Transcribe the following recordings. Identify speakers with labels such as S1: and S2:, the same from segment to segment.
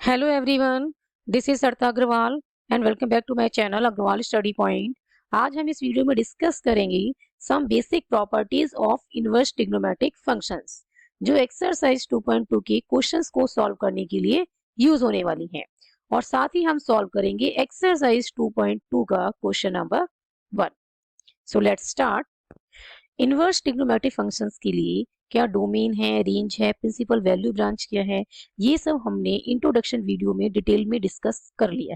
S1: Hello everyone, this is Sarta Agarwal and welcome back to my channel Agarwal study point. आज हम इस video में discuss करेंगे some basic properties of inverse trigonometric functions जो exercise 2.2 के questions को सॉल्व करने के लिए यूज होने वाली हैं। और साथ ही हम सॉल्व करेंगे एक्सरसाइज 2.2 का question number 1। So let's start. Inverse trigonometric functions के लिए क्या डोमेन है, रेंज है, प्रिंसिपल वैल्यू ब्रांच क्या है, ये सब हमने इंट्रोडक्शन वीडियो में डिटेल में डिस्कस कर लिया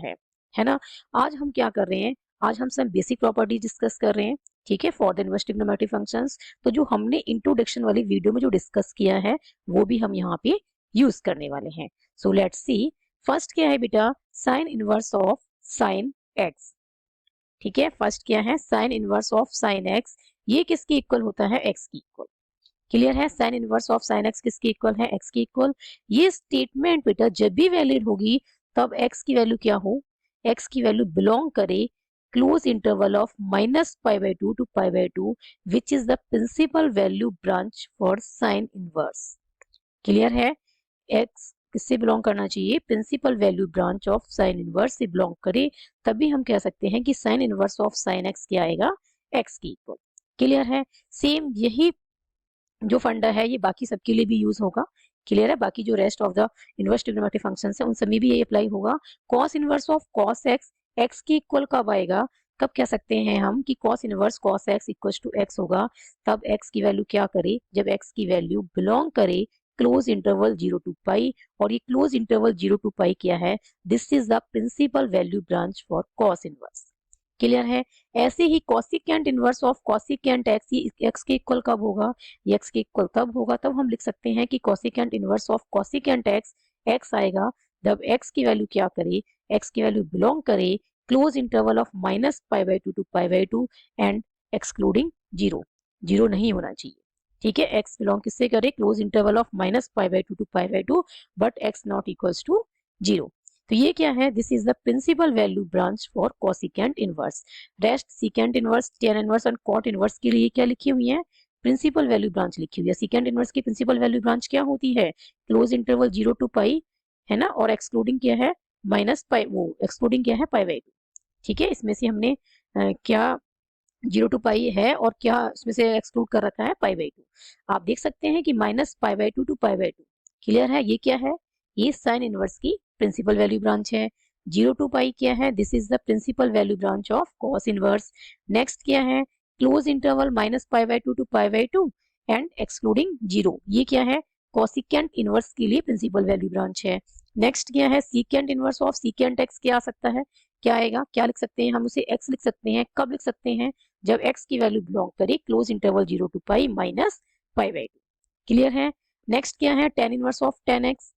S1: है ना। आज हम क्या कर रहे हैं, आज हम सब बेसिक प्रॉपर्टी डिस्कस कर रहे हैं, ठीक है, for the inverse trigonometric functions. तो जो हमने इंट्रोडक्शन वाली वीडियो में जो डिस्कस किया है वो भी हम यहाँ पे यूज करने वाले हैं। So let's see. फर्स्ट क्या है बेटा, sign inverse of sine x. ठीक है, फर्स्ट क्या है, sign inverse of sine x. ये किसके इक्वल होता है, एक्स की इक्वल। क्लियर है, sign inverse of sine x किसके इक्वल है, एक्स की इक्वल। ये स्टेटमेंट बेटा जब भी वैलिड होगी तब एक्स की वैल्यू क्या हो, एक्स की वैल्यू बिलोंग करे close interval of -π/2 to π/2 which is the principal value branch for sine inverse. Clear है, एक्स किससे बिलोंग करना चाहिए, principal value branch of sine inverse से बिलोंग करे, तभी हम कह सकते हैं कि sine inverse of sine x क्या आएगा, एक्स की इक्वल। क्लियर है, सेम यही जो फंडा है ये बाकी सबके लिए भी यूज होगा। क्लियर है, बाकी जो rest of the inverse trigonometric functions है उन सभी भी ये अप्लाई होगा। Cos inverse of cos x, x के इक्वल कब आएगा, कब कह सकते हैं हम कि cos inverse cos x equal to x होगा, तब एक्स की वैल्यू क्या करे, जब एक्स की वैल्यू बिलोंग करे क्लोज इंटरवल 0 to पाई। और ये क्लोज इंटरवल 0 to पाई क्या है, this is the principal value branch for cos inverse. Clear है, ऐसे ही cosecant inverse of cosecant x, ये एक्स के इक्वल कब होगा, ये एक्स के इक्वल तब होगा, तब हम लिख सकते हैं कि cosecant inverse of cosecant x, x आएगा जब एक्स की वैल्यू क्या करे, एक्स की वैल्यू बिलोंग करे close interval of -π/2 to π/2 and excluding 0, 0 नहीं होना चाहिए। ठीक है, एक्स बिलोंग किससे करे, close interval of -π/2 to π/2 but x not equals to 0। तो ये क्या है, this is the principal value branch for cosecant inverse. Rest secant inverse, tan inverse and cot inverse के लिए क्या लिखी हुई है, प्रिंसिपल वैल्यू ब्रांच लिखी हुई है। सीकेंट इनवर्स की प्रिंसिपल वैल्यू ब्रांच क्या होती है, क्लोज इंटरवल 0 to पाई, है ना, और एक्सक्लूडिंग क्या है, माइनस पाई, वो एक्सक्लूडिंग क्या है, π/2। ठीक है, इसमें से हमने क्या 0 to पाई है और क्या इसमें से एक्सक्लूड कर रखा है, π/2। आप देख सकते हैं कि -π/2 to π/2। क्लियर है, ये क्या है, ये साइन इनवर्स की प्रिंसिपल वैल्यू ब्रांच है। 0 to पाई क्या है, this is the principal value branch of cos inverse. Next क्या है, close interval -π/2 to π/2 and excluding 0, ये क्या है, कॉसिकेंट इनवर्स के लिए प्रिंसिपल वैल्यू ब्रांच है। नेक्स्ट क्या है, secant inverse of secant x, क्या आ सकता है, क्या आएगा, क्या लिख सकते हैं हम उसे, एक्स लिख सकते हैं, कब लिख सकते हैं, जब एक्स की वैल्यू बिलोंग करे close interval 0 to pi -π/2। Clear है, नेक्स्ट क्या है, tan inverse of tan x.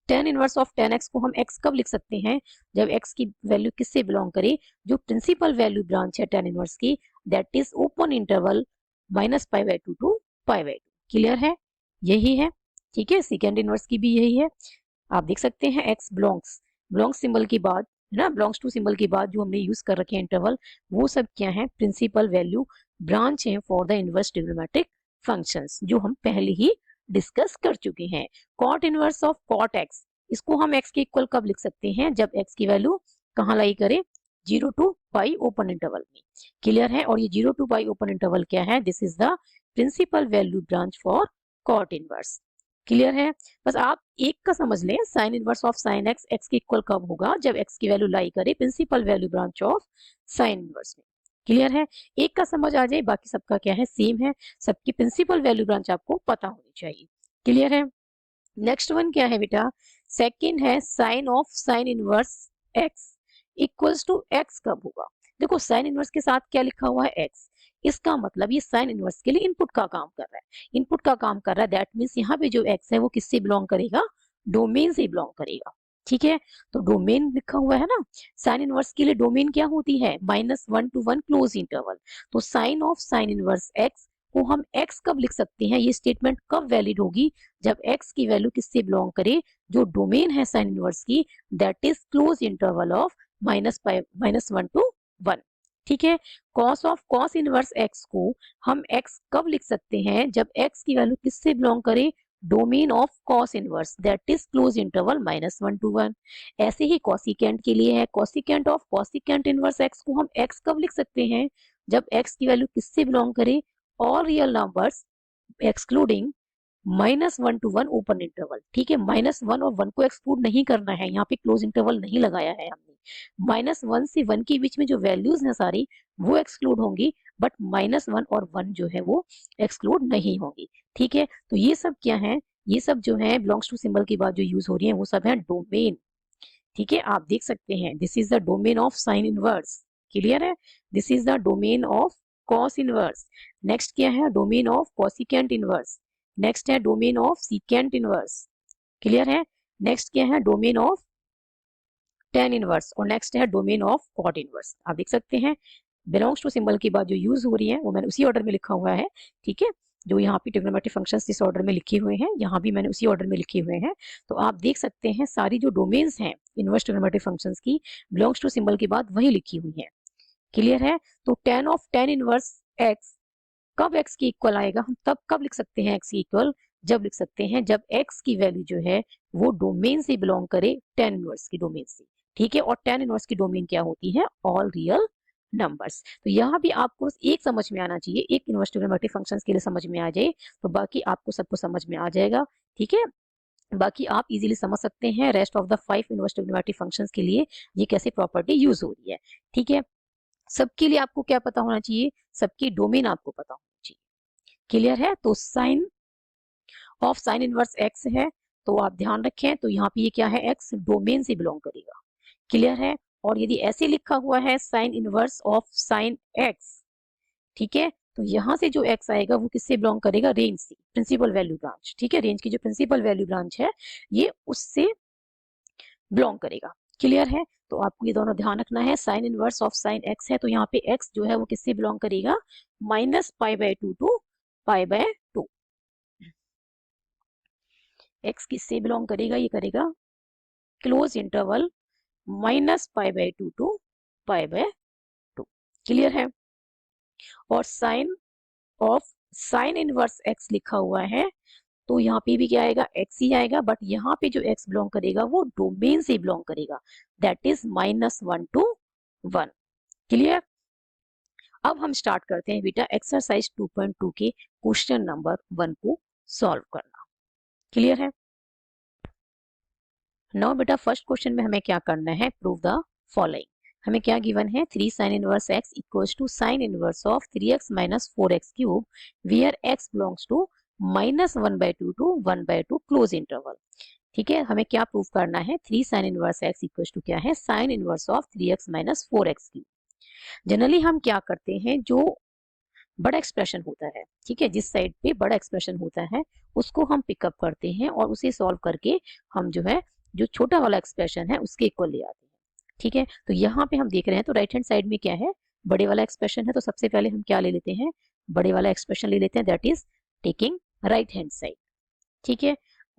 S1: Tan inverse of tan x को हम एक्स कब लिख सकते हैं, जब एक्स की वैल्यू किससे बिलोंग करे, जो प्रिंसिपल वैल्यू ब्रांच है टेन इनवर्स की, that is open interval -π/2 to π/2। Clear है, यही है। ठीक है, सेकेंड इनवर्स की भी यही है। आप देख सकते हैं एक्स बिलोंग्स, बिलोंग्स सिंबल के बाद, है ना, बिलोंग्स टू सिंबल के बाद जो हमने यूज कर रखे हैं इंटरवल, वो सब क्या है, प्रिंसिपल वैल्यू ब्रांच है for the inverse trigonometric functions, जो हम पहले ही डिस्कस कर चुके हैं। Cot inverse of cot x, इसको हम एक्स के इक्वल कब लिख सकते हैं, जब एक्स की वैल्यू कहाँ लाई करे, 0 to पाई ओपन इंटरवल में। क्लियर है, और ये 0 to पाई ओपन इंटरवल क्या है, this is the principal value branch for cot inverse. Clear है, बस आप एक का समझ लें, sine inverse of sine x, x के इक्वल कब होगा, जब एक्स की वैल्यू लाई करे principal value branch of sine inverse में। क्लियर है, एक का समझ आ जाए, बाकी सबका क्या है, सेम है, सबकी प्रिंसिपल वैल्यू ब्रांच आपको पता होनी चाहिए। क्लियर है, नेक्स्ट वन क्या है बेटा, सेकंड है sine of sine inverse x equals to x कब होगा। देखो साइन इनवर्स के साथ क्या लिखा हुआ है, एक्स, इसका मतलब ये साइन इनवर्स के लिए इनपुट का काम कर रहा है, इनपुट का काम कर रहा है, दैट मीन्स यहाँ पे जो एक्स है वो किससे बिलोंग करेगा, डोमेन से बिलोंग करेगा। ठीक है, तो डोमेन लिखा हुआ है ना, साइन इनवर्स के लिए डोमेन क्या होती है, -1 to 1 क्लोज इंटरवल। तो sine of sine inverse x को हम एक्स कब लिख सकते हैं, ये स्टेटमेंट कब वैलिड होगी, जब एक्स की वैल्यू किससे बिलोंग करे, जो डोमेन है साइन इनवर्स की, that is close interval of -1 to 1। ठीक है, cos of cos inverse x को हम एक्स कब लिख सकते हैं, जब एक्स की वैल्यू किससे बिलोंग करे, domain of cos inverse that is close interval -1 to 1। ऐसे ही कॉसिकेंट के लिए है, cosecant of cosecant inverse x को हम x कब लिख सकते हैं, जब x की वैल्यू किससे बिलोंग करे, all real numbers excluding -1 to 1 open interval. ठीक है, -1 और 1 को एक्सक्लूड नहीं करना है, यहाँ पे क्लोज इंटरवल नहीं लगाया है हमने। -1 से 1 के बीच में जो वैल्यूज हैं सारी वो एक्सक्लूड होंगी, बट -1 और 1 जो है वो एक्सक्लूड नहीं होंगी। ठीक है, तो ये सब क्या है, ये सब जो है बिलोंग्स टू सिंबल के बाद जो यूज हो रही है वो सब है डोमेन। ठीक है, आप देख सकते हैं this is the domain of sine inverse. Clear है, this is the domain of cos inverse. Next क्या है, domain of cosecant inverse. Next है domain of secant inverse. Clear है, नेक्स्ट क्या है, डोमेन ऑफ टेन इनवर्स, और next है domain of cot inverse. आप देख सकते हैं बिलोंग्स टू सिंबल की बात जो यूज हो रही है वो मैंने उसी ऑर्डर में लिखा हुआ है। ठीक है, जो यहाँ पे ट्रिग्नोमेट्रिक फंक्शंस जिस ऑर्डर में लिखे हुए हैं यहाँ भी मैंने उसी ऑर्डर में लिखे हुए हैं। तो आप देख सकते हैं सारी जो डोमेन्स हैं इनवर्स ट्रिग्नोमेट्रिक फंक्शंस की बिलोंग्स टू सिंबल के बाद वही लिखी हुई है। क्लियर है, तो ten of tan inverse x कब x की इक्वल आएगा, हम तब कब लिख सकते हैं x की इक्वल, जब लिख सकते हैं जब x की वैल्यू जो है वो डोमेन से बिलोंग करे टेन इनवर्स की डोमेन से। ठीक है, और टेन इनवर्स की डोमेन क्या होती है, ऑल रियल नंबर्स। तो यहाँ भी आपको एक समझ में आना चाहिए, एक इनवर्स ट्रिग्नोमेट्रिक फंक्शंस के लिए समझ में आ जाए तो बाकी आपको सबको समझ में आ जाएगा। ठीक है, बाकी आप इजीली समझ सकते हैं rest of the 5 inverse trigonometric functions के लिए ये कैसे प्रॉपर्टी यूज हो रही है। ठीक है, सबके लिए आपको क्या पता होना चाहिए, सबकी डोमेन आपको पता होना चाहिए। क्लियर है, तो sine of sine inverse x है, तो आप ध्यान रखें, तो यहाँ पे ये क्या है, एक्स डोमेन से बिलोंग करेगा। क्लियर है, और यदि ऐसे लिखा हुआ है sign inverse of sine x, ठीक है, तो यहाँ से जो एक्स आएगा वो किससे बिलोंग करेगा, रेंज से, प्रिंसिपल वैल्यू ब्रांच। ठीक है, रेंज की जो प्रिंसिपल वैल्यू ब्रांच है ये उससे बिलोंग करेगा। क्लियर है, तो आपको ये दोनों ध्यान रखना है, sign inverse of sine x है तो यहाँ पे एक्स जो है वो किससे बिलोंग करेगा, -π/2 टू π/2। एक्स किससे बिलोंग करेगा, ये करेगा क्लोज इंटरवल -π/2 टू π/2। क्लियर है, और sine of sine inverse x लिखा हुआ है तो यहाँ पे भी क्या आएगा, एक्स ही आएगा, बट यहाँ पे जो एक्स बिलोंग करेगा वो डोमेन से बिलोंग करेगा, दैट इज -1 to 1। क्लियर, अब हम स्टार्ट करते हैं बेटा एक्सरसाइज 2.2 के क्वेश्चन नंबर 1 को सॉल्व करना। क्लियर है, नाउ बेटा फर्स्ट क्वेश्चन में हमें क्या करना है, प्रूव द फॉलोइंग। हमें क्या गिवन है, 3 sin inverse x equals to sin inverse of 3x - 4x cube where x belongs to -1/2 to 1/2 close interval. ठीक है, हमें क्या प्रूव करना है, 3 sin inverse x equals to क्या है, sin inverse of 3x - 4x cube. Generally हम क्या करते हैं, जो बड़ा एक्सप्रेशन होता है, ठीक है, जिस साइड पे बड़ा एक्सप्रेशन होता है उसको हम पिकअप करते हैं और उसे सॉल्व करके हम जो है जो छोटा वाला एक्सप्रेशन है उसके इक्वल ले आते हैं। ठीक है, तो यहाँ पे हम देख रहे हैं तो राइट हैंड साइड में क्या है, बड़े वाला एक्सप्रेशन है, तो सबसे पहले हम क्या ले लेते हैं, बड़े वाला एक्सप्रेशन ले लेते हैं, that is taking right hand side. ठीक है,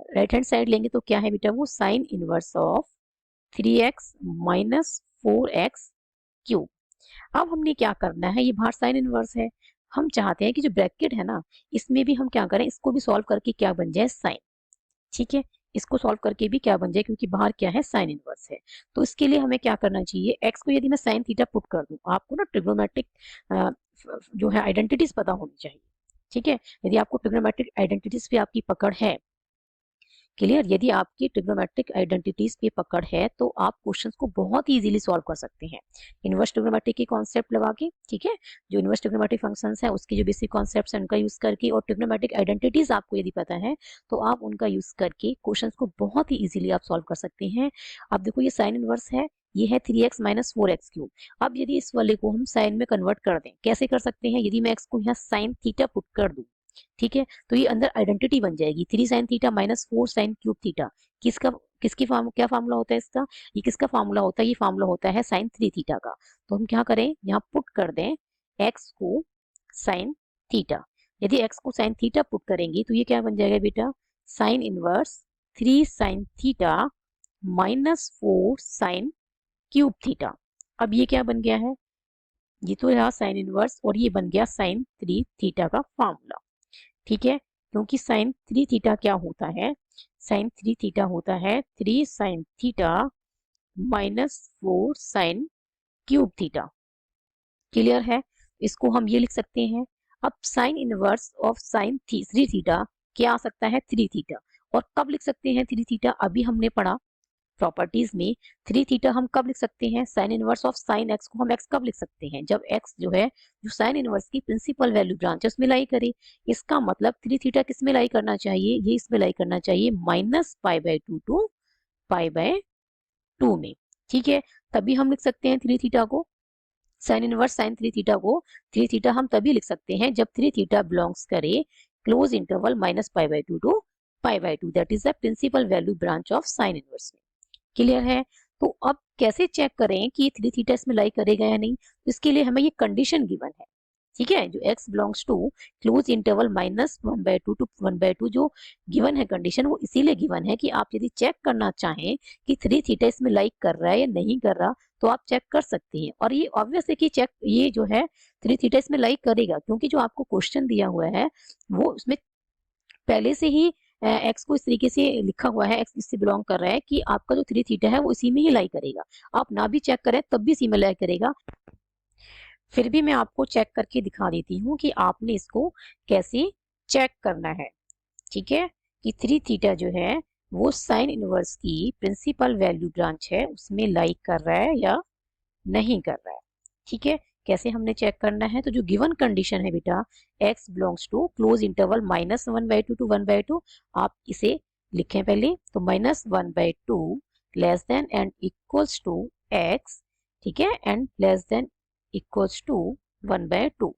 S1: राइट हैंड साइड लेंगे तो क्या है बेटा, वो sign inverse of 3x - 4x cube. अब हमने क्या करना है, ये बाहर साइन इनवर्स है, हम चाहते हैं कि जो ब्रैकेट है ना इसमें भी हम क्या करें, इसको भी सॉल्व करके क्या बन जाए, साइन। ठीक है, इसको सॉल्व करके भी क्या बन जाए, क्योंकि बाहर क्या है, साइन इनवर्स है। तो इसके लिए हमें क्या करना चाहिए, एक्स को यदि मैं साइन थीटा पुट कर दूं, आपको ना ट्रिग्नोमेट्रिक जो है आइडेंटिटीज पता होनी चाहिए। ठीक है, यदि आपको ट्रिग्नोमेट्रिक आइडेंटिटीज पे आपकी पकड़ है, क्लियर, यदि आपकी ट्रिग्नोमेट्रिक आइडेंटिटीज पे पकड़ है तो आप क्वेश्चंस को बहुत ही इजीली सॉल्व कर सकते हैं इनवर्स ट्रिग्नोमेट्री की कॉन्सेप्ट लगा के। ठीक है, जो इनवर्स ट्रिग्नोमेट्रिक फंक्शंस है उसके जो बेसिक कॉन्सेप्ट्स हैं उनका यूज करके, और ट्रिग्नोमेट्रिक आइडेंटिटीज आपको यदि पता है तो आप उनका यूज करके क्वेश्चंस को बहुत ही इजीली आप सॉल्व कर सकते हैं। अब देखो ये साइन इनवर्स है, ये है 3x - 4x क्यूब। अब यदि इस वाले को हम साइन में कन्वर्ट कर दें, कैसे कर सकते हैं, यदि मैं x को यहाँ साइन थीटा पुट कर दूं, ठीक है, तो ये अंदर आइडेंटिटी बन जाएगी, 3 sin theta - 4 sin cube theta. किसका किसकी क्या फार्मूला होता है इसका, ये किसका फार्मूला होता है, ये फार्मूला होता है sin 3 थीटा का। तो हम क्या करें, यहाँ पुट कर दें x को sin थीटा। यदि x को sin थीटा पुट करेंगे तो ये क्या बन जाएगा बेटा, sin inverse 3 sin theta -4 sin cube theta. अब ये क्या बन गया है, ये तो रहा sin इनवर्स और ये बन गया sin 3 थीटा का फार्मूला। ठीक है, क्योंकि साइन 3 थीटा क्या होता है, साइन 3 थीटा होता है 3 sine theta minus 4 sine cube theta. Clear है, इसको हम ये लिख सकते हैं। अब sign inverse of sign 3 theta क्या आ सकता है, 3 थीटा। और कब लिख सकते हैं 3 थीटा, अभी हमने पढ़ा प्रॉपर्टीज में 3 थीटा हम कब लिख सकते हैं, sign inverse of sine x को हम एक्स कब लिख सकते हैं, जब एक्स जो है जो साइन इनवर्स की प्रिंसिपल वैल्यू ब्रांच है उसमें लाई करे। इसका मतलब 3 थीटा किस में लाई करना चाहिए, ये इसमें लाई करना चाहिए minus pi by 2 to pi by 2 में। ठीक है, तभी हम लिख सकते हैं 3 थीटा को, साइन इनवर्स साइन 3 थीटा को 3 थीटा हम तभी लिख सकते हैं जब 3 थीटा बिलोंग्स करे close interval minus pi by 2 to pi by 2, that is the principal value branch of sine inverse में। क्लियर है, तो अब कैसे चेक करें कि 3 थीटा इसमें लाई करेगा या नहीं, तो इसके लिए हमें ये कंडीशन गिवन है। ठीक है, जो x belongs to close interval minus 1/2 to 1/2 जो गिवन है कंडीशन, वो इसीलिए गिवन है कि आप यदि चेक करना चाहें कि 3 थीटा इसमें लाइक कर रहा है या नहीं कर रहा, तो आप चेक कर सकते हैं। और ये ऑब्वियस है कि चेक ये जो है 3 थीटा इसमें लाइक करेगा, क्योंकि जो आपको क्वेश्चन दिया हुआ है वो उसमें पहले से ही एक्स को इस तरीके से लिखा हुआ है, एक्स इससे बिलोंग कर रहा है कि आपका जो 3 थीटा है वो इसी में ही लाई करेगा। आप ना भी चेक करें तब भी इसी में लाई करेगा। फिर भी मैं आपको चेक करके दिखा देती हूँ कि आपने इसको कैसे चेक करना है। ठीक है, कि 3 थीटा जो है वो साइन इनवर्स की प्रिंसिपल वैल्यू ब्रांच है उसमें लाइक कर रहा है या नहीं कर रहा है। ठीक है, कैसे हमने चेक करना है, तो जो गिवन कंडीशन है बेटा x belongs to close interval minus 1/2 to 1/2, आप इसे लिखें पहले, तो minus 1/2 less than and equals to x। ठीक है, and less than equals to 1/2।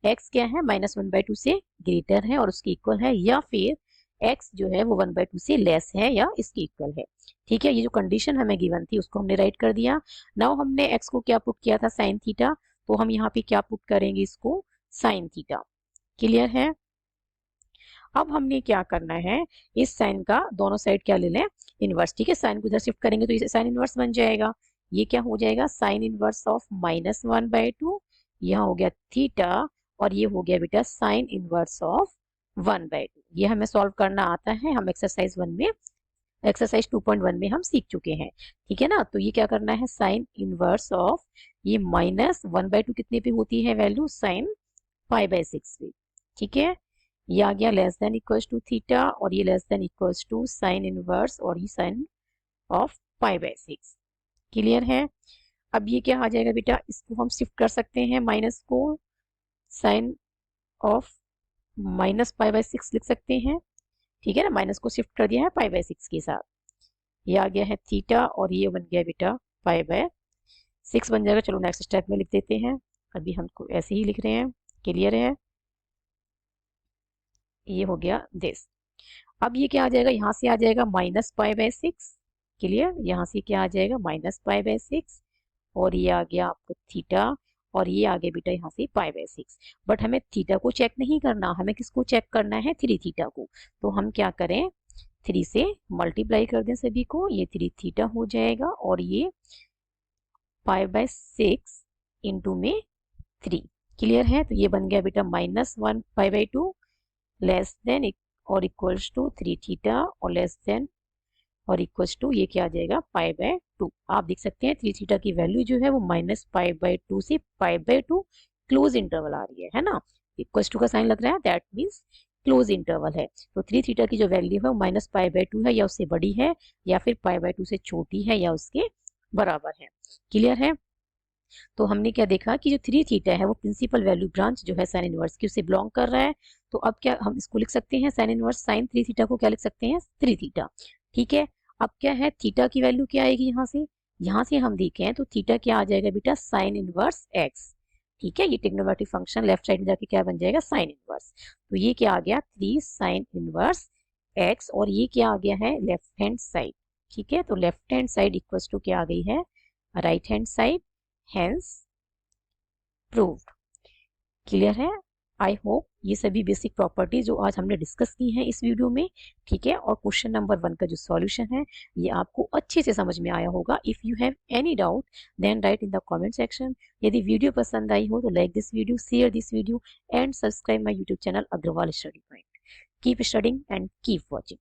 S1: x क्या है, माइनस 1/2 से ग्रेटर है और उसके इक्वल है, या फिर x जो है वो 1/2 से लेस है या इसके इक्वल है। ठीक है, ये जो कंडीशन हमें गिवन थी उसको हमने राइट कर दिया। नाउ हमने x को क्या पुट किया था, साइन थीटा, तो हम यहाँ पे क्या पुट करेंगे, इसको साइन थीटा। क्लियर है, अब हमने क्या करना है, इस साइन का दोनों साइड क्या ले लें, इनवर्स। ठीक है, साइन को इधर शिफ्ट करेंगे तो इसे साइन इनवर्स बन जाएगा। ये क्या हो जाएगा, साइन इनवर्स ऑफ माइनस 1/2, यहाँ हो गया थीटा, और ये हो गया बेटा साइन इनवर्स ऑफ 1/2। ये हमें सॉल्व करना आता है, हम एक्सरसाइज 1 में एक्सरसाइज 2.1 में हम सीख चुके हैं। ठीक है ना, तो ये क्या करना है, साइन इनवर्स ऑफ ये माइनस 1/2 कितने पे होती है वैल्यू, साइन π/6 पे। ठीक है, ये आ गया less than equals to theta, और ये less than equals to sine inverse और ये साइन ऑफ π/6। क्लियर है, अब ये क्या आ जाएगा बेटा, इसको हम शिफ्ट कर सकते हैं, माइनस को साइन ऑफ माइनस π/6 लिख सकते हैं। ठीक है ना, माइनस को शिफ्ट कर दिया है π/6 के साथ, ये आ गया है थीटा, और ये बन गया बेटा π/6 बन जाएगा। चलो नेक्स्ट स्टेप में लिख देते हैं, अभी हमको ऐसे ही लिख रहे हैं। क्लियर है, ये हो गया दिस। अब ये क्या आ जाएगा, यहाँ से आ जाएगा माइनस π/6। क्लियर, यहाँ से क्या आ जाएगा, माइनस π/6, और ये आ गया आपको थीटा, और ये आ गया बेटा यहाँ से π/6। बट हमें थीटा को चेक नहीं करना, हमें किसको चेक करना है, 3 थीटा को। तो हम क्या करें, 3 से मल्टीप्लाई कर दें सभी को, ये 3 थीटा हो जाएगा, और ये π/6 इंटू में 3। क्लियर है, तो ये बन गया बेटा माइनस 1 π/2 लेस देन और इक्वल्स टू 3 थीटा, और लेस देन और इक्वल्स टू ये क्या आ जाएगा, π/2। आप देख सकते हैं 3 थीटा की वैल्यू जो है वो माइनस π/2 से π/2 क्लोज इंटरवल आ रही है ना, इक्वल्स टू का साइन लग रहा है, दैट मीन्स क्लोज इंटरवल है। तो 3 थीटा की जो वैल्यू है वो माइनस π/2 है, या उससे बड़ी है, या फिर π/2 से छोटी है, या उसके बराबर है। क्लियर है, तो हमने क्या देखा कि जो 3 थीटा है वो प्रिंसिपल वैल्यू ब्रांच जो है साइन इनवर्स की उससे बिलोंग कर रहा है। तो अब क्या हम इसको लिख सकते हैं, साइन इनवर्स साइन 3 थीटा को क्या लिख सकते हैं, 3 थीटा। ठीक है, अब क्या है, थीटा की वैल्यू क्या आएगी, यहाँ से हम देखें तो थीटा क्या आ जाएगा बेटा, साइन इनवर्स एक्स। ठीक है, ये ट्रिग्नोमेट्रिक फंक्शन लेफ्ट साइड में जाके क्या बन जाएगा, साइन इनवर्स। तो ये क्या आ गया, 3 साइन इनवर्स एक्स, और ये क्या आ गया है, लेफ्ट हैंड साइड। ठीक है, तो left hand side equals to क्या आ गई है, right hand side, hence proved. Clear है, आई होप ये सभी बेसिक प्रॉपर्टी जो आज हमने डिस्कस की हैं इस वीडियो में। ठीक है, और क्वेश्चन नंबर 1 का जो सॉल्यूशन है ये आपको अच्छे से समझ में आया होगा। If you have any doubt then write in the comment section. यदि वीडियो पसंद आई हो तो like this video, share this video and subscribe my YouTube channel Agarwal study point. Keep studying and keep watching.